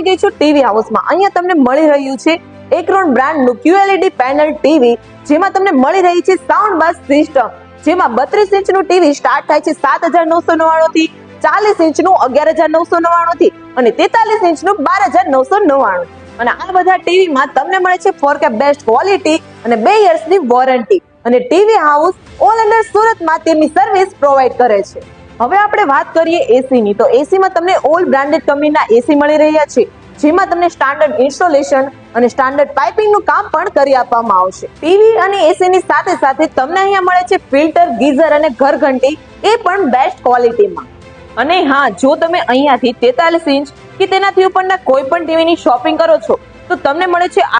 આવી ગઈ છું ટીવી હાઉસમાં. અહીંયા તમને મળી રહ્યું છે એક્રોન બ્રાન્ડનું QLED પેનલ ટીવી, જેમાં તમને મળી રહી છે સાઉન્ડ બાર સિસ્ટમ, જેમાં 32 ઇંચનું ટીવી સ્ટાર્ટ થાય છે 7,999 થી, 40 ઇંચનું 11,999 થી અને 43 ઇંચનું 12,999. અને આ બધા ટીવીમાં તમને મળે છે 4K બેસ્ટ ક્વોલિટી અને 2 યર્સની વોરંટી. અને ટીવી હાઉસ ઓલ અંડર સુરતમાં તેમની સર્વિસ પ્રોવાઈડ કરે છે. હવે આપણે વાત કરીએ એસીની, તો એસીમાં તમને ઓલ બ્રાન્ડેડ કંપનીના એસી મળી રહ્યા છે, જેમાં તમને સ્ટાન્ડર્ડ ઇન્સ્ટોલેશન અને સ્ટાન્ડર્ડ પાઇપિંગનું કામ પણ કરી આપવામાં આવશે. ટીવી અને એસીની સાથે સાથે તમને અહીંયા મળે છે ફિલ્ટર, ગીઝર અને ઘરઘંટી, એ પણ બેસ્ટ ક્વોલિટીમાં. અને હા, જો તમે અહીંયાથી 43 ઇંચ કે તેનાથી ઉપરના કોઈ પણ ટીવીની શોપિંગ કરો છો તો તમને મળે છે